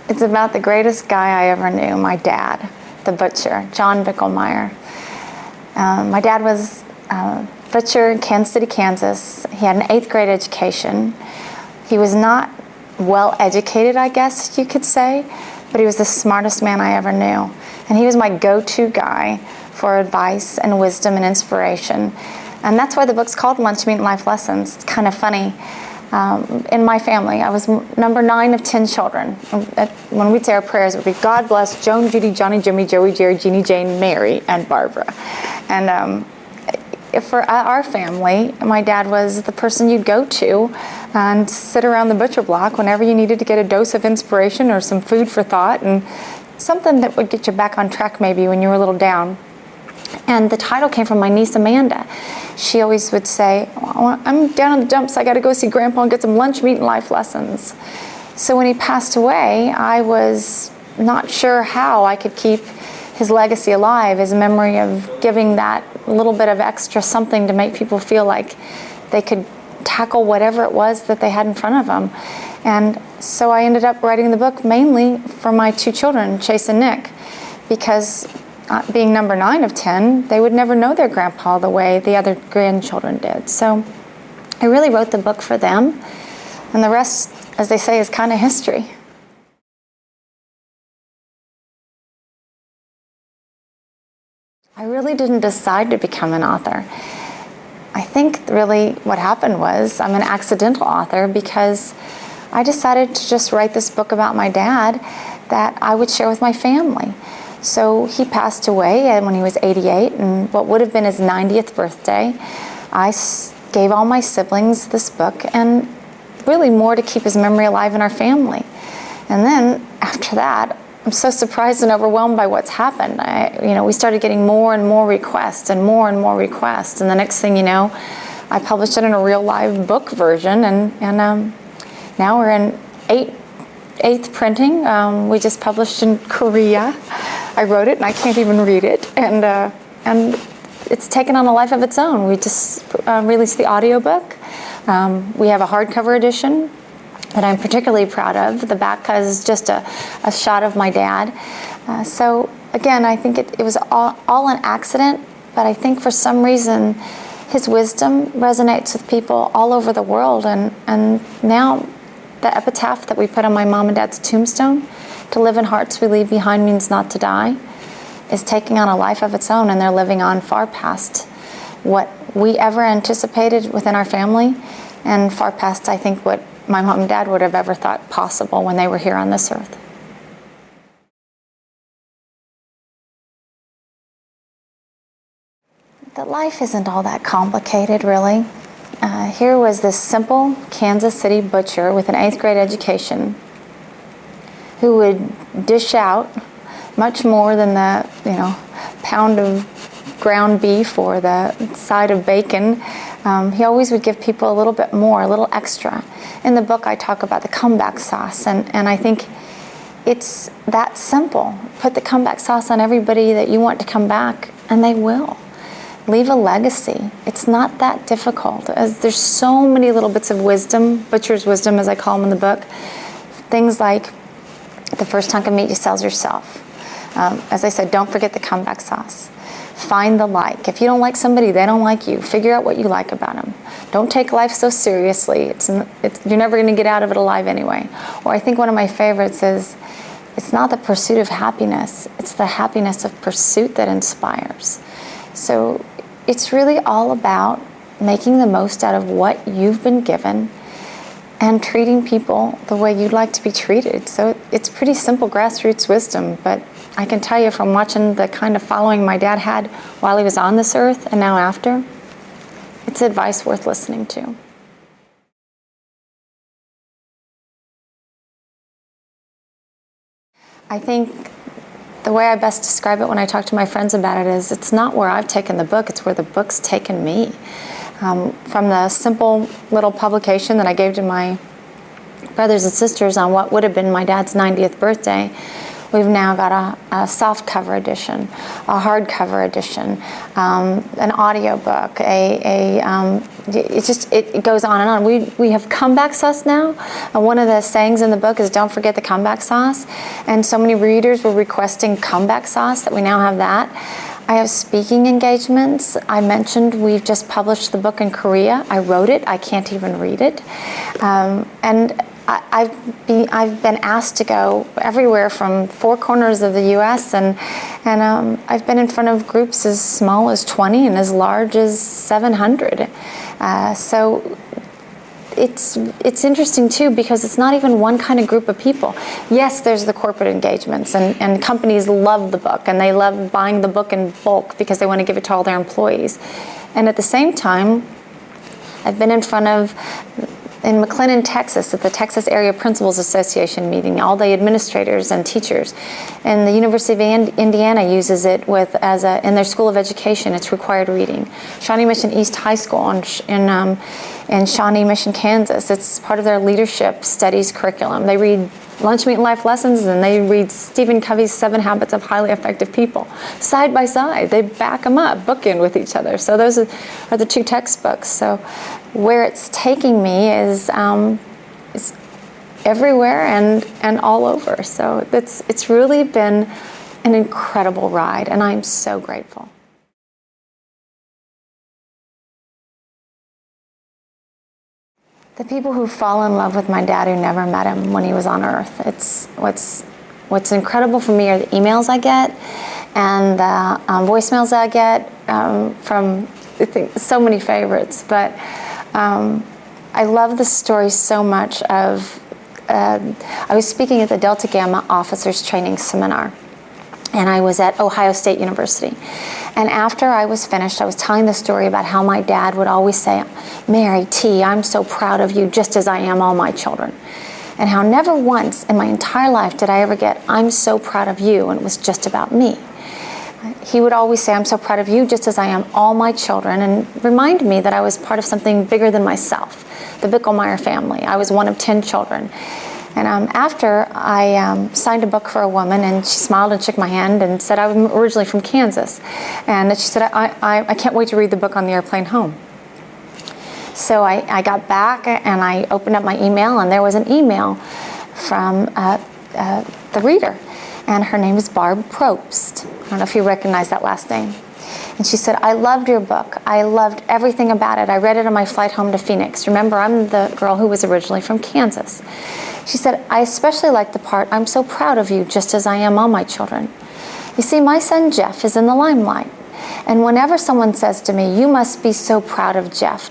It's about the greatest guy I ever knew, my dad, the butcher, John Bickelmeyer. My dad was a butcher in Kansas City, Kansas. He had an 8th grade education. He was not well educated, I guess you could say, but he was the smartest man I ever knew. And he was my go-to guy for advice and wisdom and inspiration. And that's why the book's called Lunchmeat Life Lessons. It's kind of funny. In my family, I was number 9 of 10 children. When we'd say our prayers, it would be, God bless Joan, Judy, Johnny, Jimmy, Joey, Jerry, Jeannie, Jane, Mary, and Barbara. And for our family, my dad was the person you'd go to and sit around the butcher block whenever you needed to get a dose of inspiration or some food for thought and something that would get you back on track maybe when you were a little down. And the title came from my niece Amanda. She always would say, I'm down in the dumps, I got to go see Grandpa and get some Lunchmeat Life Lessons. So when he passed away, I was not sure how I could keep his legacy alive, his memory of giving that little bit of extra something to make people feel like they could tackle whatever it was that they had in front of them. And so I ended up writing the book mainly for my 2 children, Chase and Nick, because being number 9 of 10, they would never know their grandpa the way the other grandchildren did. So I really wrote the book for them, and the rest, as they say, is kind of history. I really didn't decide to become an author. I think really what happened was I'm an accidental author because I decided to just write this book about my dad that I would share with my family. So he passed away when he was 88, and what would have been his 90th birthday, I gave all my siblings this book, and really more to keep his memory alive in our family. And then after that, I'm so surprised and overwhelmed by what's happened. We started getting more and more requests and more requests, and the next thing you know, I published it in a real live book version, and now we're in 8th printing. We just published in Korea. I wrote it and I can't even read it, and it's taken on a life of its own. We just released the audiobook. We have a hardcover edition that I'm particularly proud of. The back has just a shot of my dad. So again, I think it was all an accident, but I think for some reason his wisdom resonates with people all over the world, and now the epitaph that we put on my mom and dad's tombstone, to live in hearts we leave behind means not to die, is taking on a life of its own, and they're living on far past what we ever anticipated within our family, and far past, I think, what my mom and dad would have ever thought possible when they were here on this earth. The life isn't all that complicated, really. Here was this simple Kansas City butcher with an 8th grade education who would dish out much more than the pound of ground beef or the side of bacon. He always would give people a little bit more, a little extra. In the book I talk about the comeback sauce, and I think it's that simple. Put the comeback sauce on everybody that you want to come back, and they will. Leave a legacy. It's not that difficult. As there's so many little bits of wisdom, butcher's wisdom as I call them in the book. Things like the first hunk of meat you sell is yourself. As I said, don't forget the comeback sauce. Find the like. If you don't like somebody, they don't like you. Figure out what you like about them. Don't take life so seriously. You're never going to get out of it alive anyway. Or I think one of my favorites is, it's not the pursuit of happiness, it's the happiness of pursuit that inspires. So it's really all about making the most out of what you've been given and treating people the way you'd like to be treated. So it's pretty simple grassroots wisdom, but I can tell you from watching the kind of following my dad had while he was on this earth and now after, it's advice worth listening to. I think the way I best describe it when I talk to my friends about it is, it's not where I've taken the book, it's where the book's taken me. From the simple little publication that I gave to my brothers and sisters on what would have been my dad's 90th birthday, We've now got a soft cover edition, a hardcover edition, an audio book, it goes on and on. We have comeback sauce now. One of the sayings in the book is don't forget the comeback sauce. And so many readers were requesting comeback sauce that we now have that. I have speaking engagements. I mentioned we've just published the book in Korea. I wrote it. I can't even read it. And I've been asked to go everywhere from 4 corners of the U.S. and I've been in front of groups as small as 20 and as large as 700. So it's interesting too, because it's not even one kind of group of people. Yes, there's the corporate engagements, and companies love the book and they love buying the book in bulk because they want to give it to all their employees. And at the same time, I've been in McLennan, Texas, at the Texas Area Principals Association meeting, all the administrators and teachers. And the University of Indiana uses it in their School of Education. It's required reading. Shawnee Mission East High School in Shawnee Mission, Kansas. It's part of their leadership studies curriculum. They read Lunchmeat Life Lessons, and they read Stephen Covey's 7 Habits of Highly Effective People. Side by side, they back them up, bookend with each other. So those are the 2 textbooks. So where it's taking me is everywhere and all over. So it's really been an incredible ride, and I'm so grateful. The people who fall in love with my dad who never met him when he was on Earth. It's what's incredible for me are the emails I get and the voicemails I get from so many favorites. But I love the story so much of. I was speaking at the Delta Gamma Officers Training Seminar, and I was at Ohio State University. And after I was finished, I was telling the story about how my dad would always say, "Mary T, I'm so proud of you, just as I am all my children." And how never once in my entire life did I ever get, "I'm so proud of you," and it was just about me. He would always say, "I'm so proud of you, just as I am all my children," and remind me that I was part of something bigger than myself, the Bickelmeyer family. I was one of 10 children. And after I signed a book for a woman, and she smiled and shook my hand and said, "I'm originally from Kansas." And she said, I can't wait to read the book on the airplane home." So I got back and I opened up my email, and there was an email from the reader. And her name is Barb Probst. I don't know if you recognize that last name. And she said, "I loved your book. I loved everything about it. I read it on my flight home to Phoenix. Remember, I'm the girl who was originally from Kansas." She said, "I especially like the part, 'I'm so proud of you, just as I am all my children.' You see, my son Jeff is in the limelight. And whenever someone says to me, 'You must be so proud of Jeff,'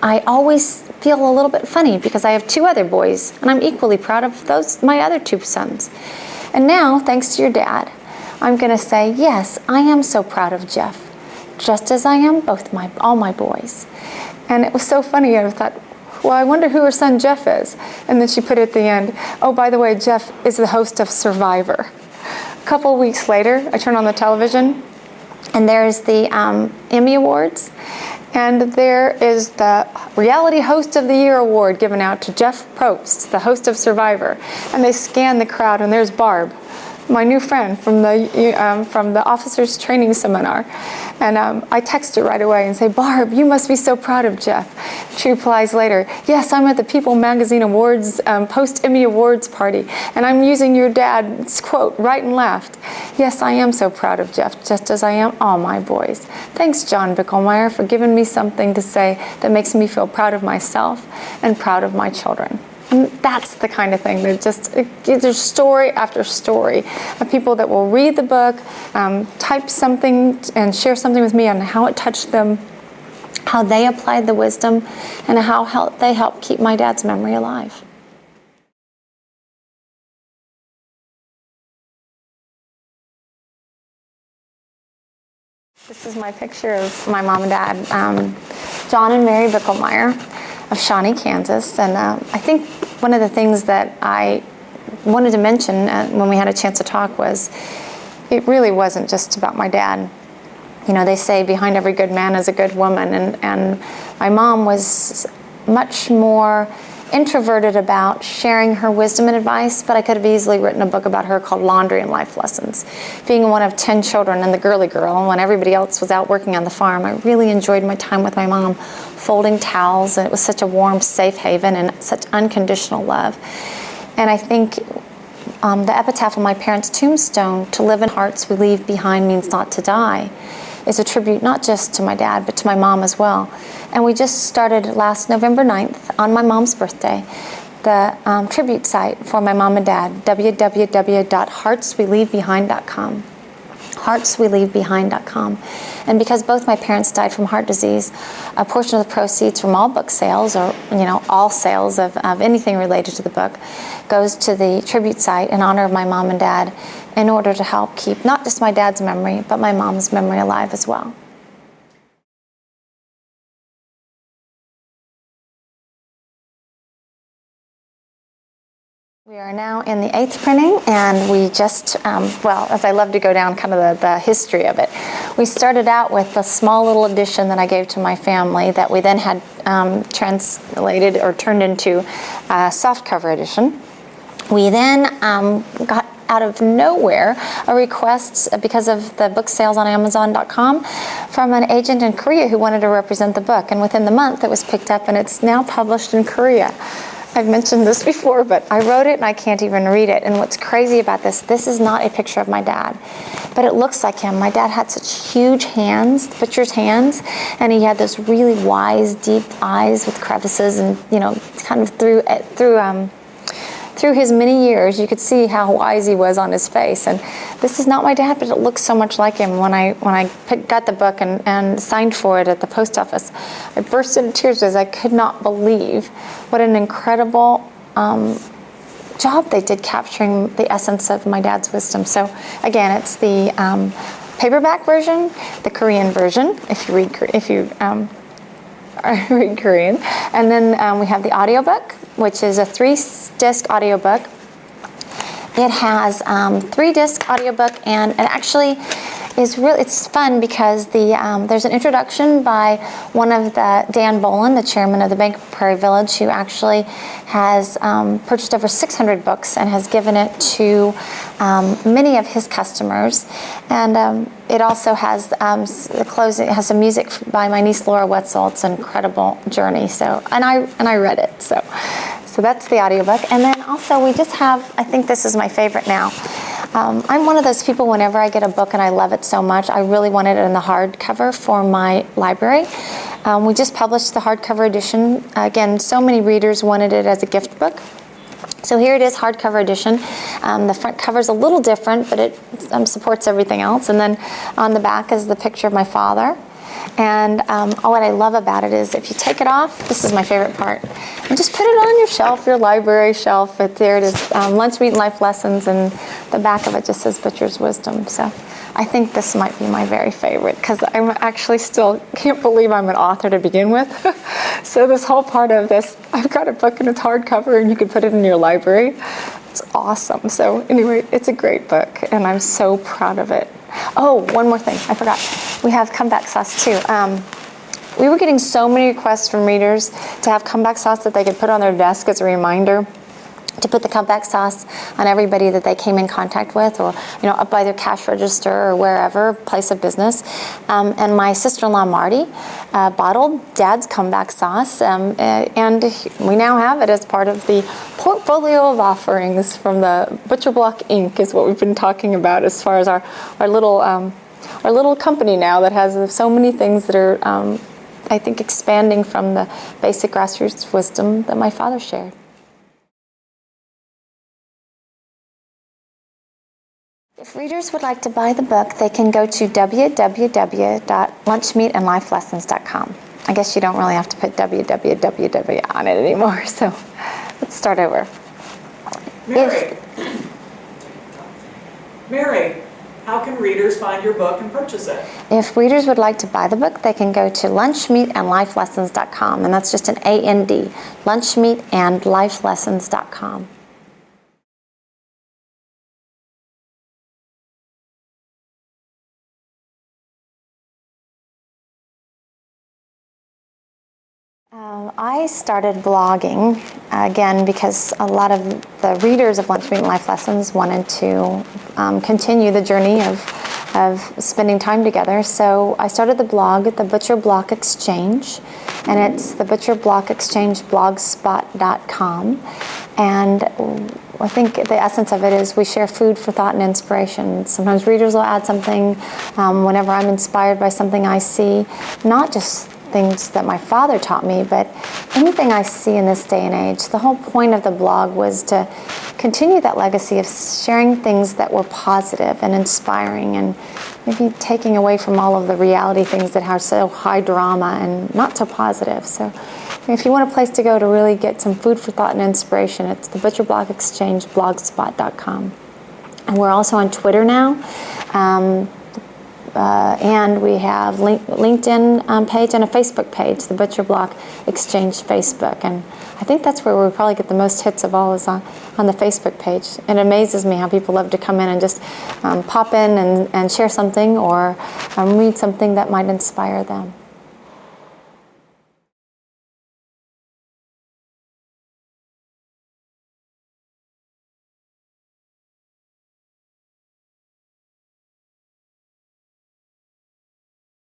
I always feel a little bit funny because I have 2 other boys, and I'm equally proud of my other 2 sons. And now, thanks to your dad, I'm going to say, yes, I am so proud of Jeff, just as I am all my boys." And it was so funny. I thought, well, I wonder who her son Jeff is. And then she put at the end, "Oh, by the way, Jeff is the host of Survivor." A couple of weeks later, I turn on the television, and there's the Emmy Awards. And there is the Reality Host of the Year award given out to Jeff Probst, the host of Survivor. And they scan the crowd, and there's Barb, my new friend from the Officers Training Seminar. And I text her right away and say, "Barb, you must be so proud of Jeff." She replies later, "Yes, I'm at the People Magazine Awards, post-Emmy Awards party, and I'm using your dad's quote right and left. Yes, I am so proud of Jeff, just as I am all my boys. Thanks, John Bickelmeyer, for giving me something to say that makes me feel proud of myself and proud of my children." And that's the kind of thing that there's story after story of people that will read the book, type something and share something with me on how it touched them, how they applied the wisdom, and how they helped keep my dad's memory alive. This is my picture of my mom and dad, John and Mary Bickelmeyer of Shawnee, Kansas. And I think one of the things that I wanted to mention when we had a chance to talk was it really wasn't just about my dad. You know, they say behind every good man is a good woman, and my mom was much more introverted about sharing her wisdom and advice, but I could have easily written a book about her called Laundry and Life Lessons. Being one of 10 children and the girly girl, when everybody else was out working on the farm, I really enjoyed my time with my mom folding towels, and it was such a warm, safe haven and such unconditional love. And I think the epitaph on my parents' tombstone, "To live in hearts we leave behind means not to die," is a tribute not just to my dad, but to my mom as well. And we just started last November 9th, on my mom's birthday, the tribute site for my mom and dad, www.heartsweleavebehind.com. heartsweleavebehind.com. And because both my parents died from heart disease, a portion of the proceeds from all book sales, or all sales of anything related to the book, goes to the tribute site in honor of my mom and dad, in order to help keep not just my dad's memory, but my mom's memory alive as well. We are now in the 8th printing, and we just, as I love to go down kind of the history of it, we started out with a small little edition that I gave to my family that we then had translated or turned into a softcover edition. We then got out of nowhere a request, because of the book sales on Amazon.com, from an agent in Korea who wanted to represent the book, and within the month it was picked up and it's now published in Korea. I've mentioned this before, but I wrote it and I can't even read it. And what's crazy about this is not a picture of my dad, but it looks like him. My dad had such huge hands, butcher's hands, and he had those really wise, deep eyes with crevices, and kind of through his many years, you could see how wise he was on his face. And this is not my dad, but it looks so much like him. When I got the book and signed for it at the post office, I burst into tears as I could not believe what an incredible job they did capturing the essence of my dad's wisdom. So again, it's the paperback version, the Korean version, if you read Korean, and then we have the audiobook, which is a 3-disc audiobook. It has 3-disc audiobook, and it actually is it's fun because there's an introduction by one of Dan Bolin, the chairman of the Bank of Prairie Village, who actually has purchased over 600 books and has given it to many of his customers. And it also has the closing. It has some music by my niece Laura Wetzel. It's an incredible journey. So and I read it. So that's the audiobook. And then also we just have, I think this is my favorite now. I'm one of those people, whenever I get a book and I love it so much, I really want it in the hardcover for my library. We just published the hardcover edition. Again, so many readers wanted it as a gift book. So here it is, hardcover edition. The front cover is a little different, but it supports everything else. And then on the back is the picture of my father. And what I love about it is if you take it off, this is my favorite part, and just put it on your shelf, your library shelf. There it is, Lunchmeat Life Lessons, and the back of it just says Butcher's Wisdom. So I think this might be my very favorite, because I'm actually still can't believe I'm an author to begin with. So this whole part of this, I've got a book and it's hardcover and you can put it in your library. It's awesome. So anyway, it's a great book and I'm so proud of it. Oh, one more thing, I forgot. We have comeback sauce too. We were getting so many requests from readers to have comeback sauce that they could put on their desk as a reminder to put the comeback sauce on everybody that they came in contact with, or up by their cash register or wherever, place of business. And my sister-in-law Marty bottled Dad's comeback sauce, and we now have it as part of the portfolio of offerings from the Butcher Block Inc. is what we've been talking about as far as our little company now that has so many things that are, I think, expanding from the basic grassroots wisdom that my father shared. If readers would like to buy the book, they can go to www.lunchmeatandlifelessons.com. I guess you don't really have to put www on it anymore, so let's start over. Mary, how can readers find your book and purchase it? If readers would like to buy the book, they can go to lunchmeatandlifelessons.com, and that's just an A-N-D, lunchmeatandlifelessons.com. I started blogging again, because a lot of the readers of Lunchmeat Life Lessons wanted to continue the journey of spending time together. So I started the blog at the Butcher Block Exchange, and it's the Butcher Block Exchange blogspot.com. And I think the essence of it is we share food for thought and inspiration. Sometimes readers will add something whenever I'm inspired by something I see, not just things that my father taught me, but anything I see in this day and age. The whole point of the blog was to continue that legacy of sharing things that were positive and inspiring, and maybe taking away from all of the reality things that are so high drama and not so positive. So if you want a place to go to really get some food for thought and inspiration, it's the Butcher Block Exchange blogspot.com. And we're also on Twitter now. And we have LinkedIn page and a Facebook page, the Butcher Block Exchange Facebook. And I think that's where we probably get the most hits of all, is on the Facebook page. It amazes me how people love to come in and just pop in and share something, or read something that might inspire them.